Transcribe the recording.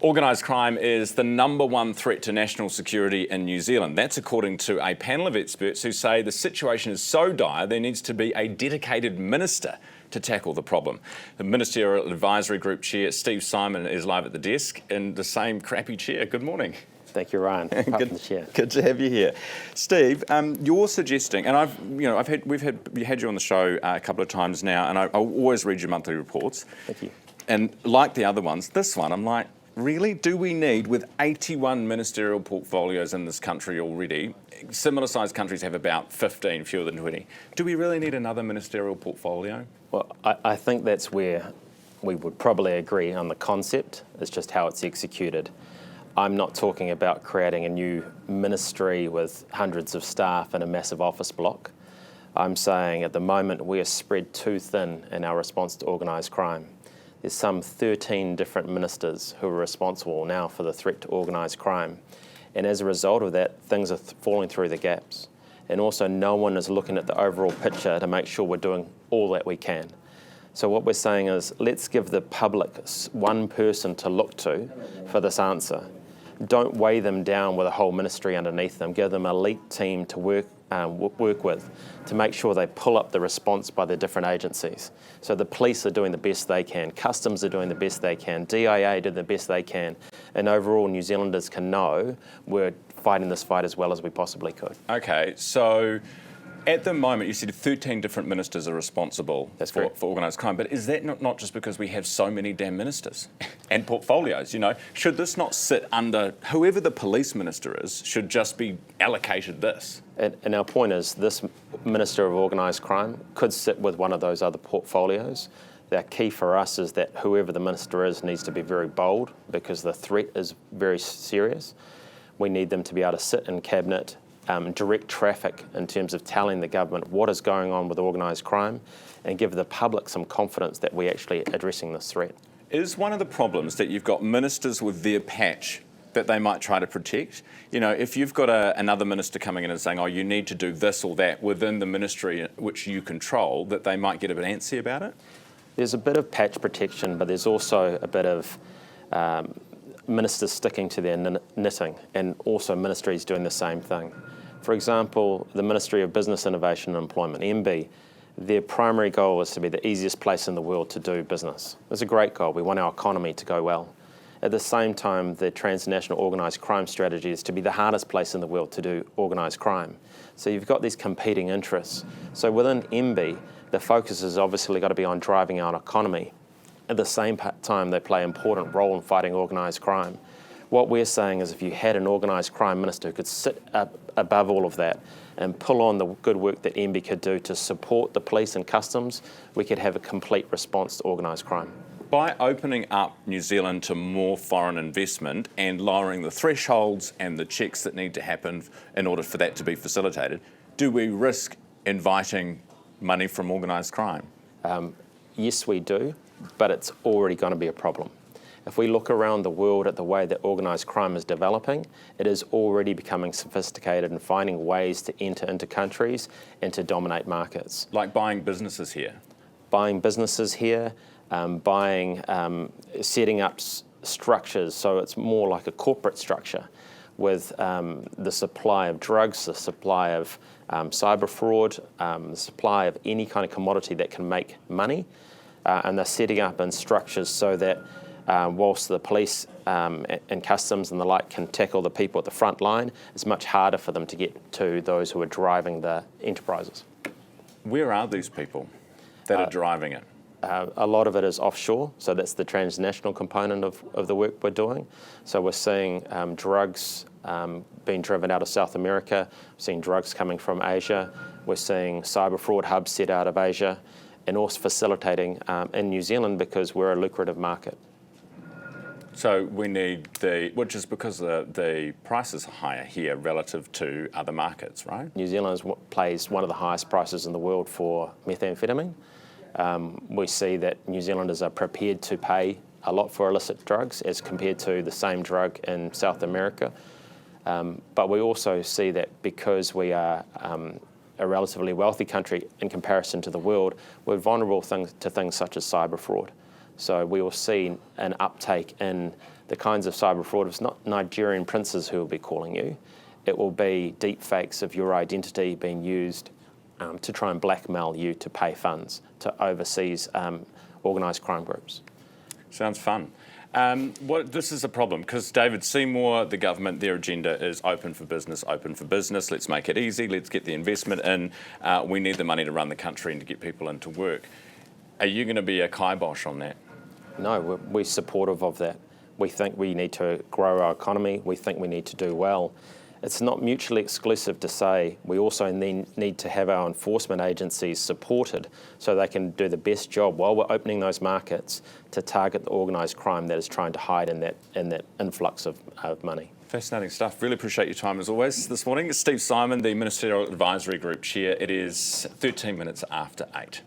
Organised crime is the #1 threat to national security in New Zealand. That's according to a panel of experts who say the situation is so dire there needs to be a dedicated minister to tackle the problem. The Ministerial Advisory Group Chair, Steve Simon, is live at the desk in the same crappy chair. Good morning. Thank you, Ryan. Good to have you here, Steve. You're suggesting, and we've had you on the show a couple of times now, and I always read your monthly reports. Thank you. And like the other ones, this one, I'm like, really? Do we need, with 81 ministerial portfolios in this country already, similar sized countries have about 15, fewer than 20, do we really need another ministerial portfolio? Well, I think that's where we would probably agree on the concept. It's just how it's executed. I'm not talking about creating a new ministry with hundreds of staff and a massive office block. I'm saying at the moment we are spread too thin in our response to organised crime. There's some 13 different ministers who are responsible now for the threat to organised crime. And as a result of that, things are falling through the gaps. And also no one is looking at the overall picture to make sure we're doing all that we can. So what we're saying is, let's give the public one person to look to for this answer. Don't weigh them down with a whole ministry underneath them. Give them an elite team to work with to make sure they pull up the response by the different agencies. So the police are doing the best they can, customs are doing the best they can, DIA do the best they can, and overall New Zealanders can know we're fighting this fight as well as we possibly could. Okay, so at the moment you said 13 different ministers are responsible for organised crime, but is that not just because we have so many damn ministers and portfolios? Should this not sit under whoever the police minister is, should just be allocated this? And our point is, this Minister of Organised Crime could sit with one of those other portfolios. The key for us is that whoever the minister is needs to be very bold because the threat is very serious. We need them to be able to sit in cabinet, direct traffic in terms of telling the government what is going on with organised crime and give the public some confidence that we're actually addressing this threat. Is one of the problems that you've got ministers with their patch that they might try to protect? If you've got another minister coming in and saying, oh, you need to do this or that within the ministry which you control, that they might get a bit antsy about it? There's a bit of patch protection, but there's also a bit of ministers sticking to their knitting and also ministries doing the same thing. For example, the Ministry of Business, Innovation and Employment, MB, their primary goal is to be the easiest place in the world to do business. It's a great goal. We want our economy to go well. At the same time, the transnational organised crime strategy is to be the hardest place in the world to do organised crime. So you've got these competing interests. So within MB, the focus has obviously got to be on driving our economy. At the same time, they play an important role in fighting organised crime. What we're saying is if you had an organised crime minister who could sit up above all of that and pull on the good work that MB could do to support the police and customs, we could have a complete response to organised crime. By opening up New Zealand to more foreign investment and lowering the thresholds and the checks that need to happen in order for that to be facilitated, do we risk inviting money from organised crime? Yes, we do, but it's already going to be a problem. If we look around the world at the way that organised crime is developing, it is already becoming sophisticated and finding ways to enter into countries and to dominate markets. Like buying businesses here? Buying businesses here, setting up structures, so it's more like a corporate structure with the supply of drugs, the supply of cyber fraud, the supply of any kind of commodity that can make money, and they're setting up in structures so that whilst the police and customs and the like can tackle the people at the front line, it's much harder for them to get to those who are driving the enterprises. Where are these people that are driving it? A lot of it is offshore, so that's the transnational component of the work we're doing. So we're seeing drugs being driven out of South America, we're seeing drugs coming from Asia, we're seeing cyber fraud hubs set out of Asia, and also facilitating in New Zealand because we're a lucrative market. So we need which is because the prices are higher here relative to other markets, right? New Zealand pays one of the highest prices in the world for methamphetamine. We see that New Zealanders are prepared to pay a lot for illicit drugs as compared to the same drug in South America. But we also see that because we are a relatively wealthy country in comparison to the world, we're vulnerable to things such as cyber fraud. So we will see an uptake in the kinds of cyber fraud. It's not Nigerian princes who will be calling you. It will be deep fakes of your identity being used to try and blackmail you to pay funds to overseas organised crime groups. Sounds fun. This is a problem because David Seymour, the government, their agenda is open for business, let's make it easy, let's get the investment in, we need the money to run the country and to get people into work. Are you going to be a kibosh on that? No, we're supportive of that. We think we need to grow our economy, we think we need to do well. It's not mutually exclusive to say we also need to have our enforcement agencies supported so they can do the best job while we're opening those markets to target the organised crime that is trying to hide in that influx of money. Fascinating stuff. Really appreciate your time as always this morning. Steve Simon, the Ministerial Advisory Group Chair. It is 13 minutes after 8.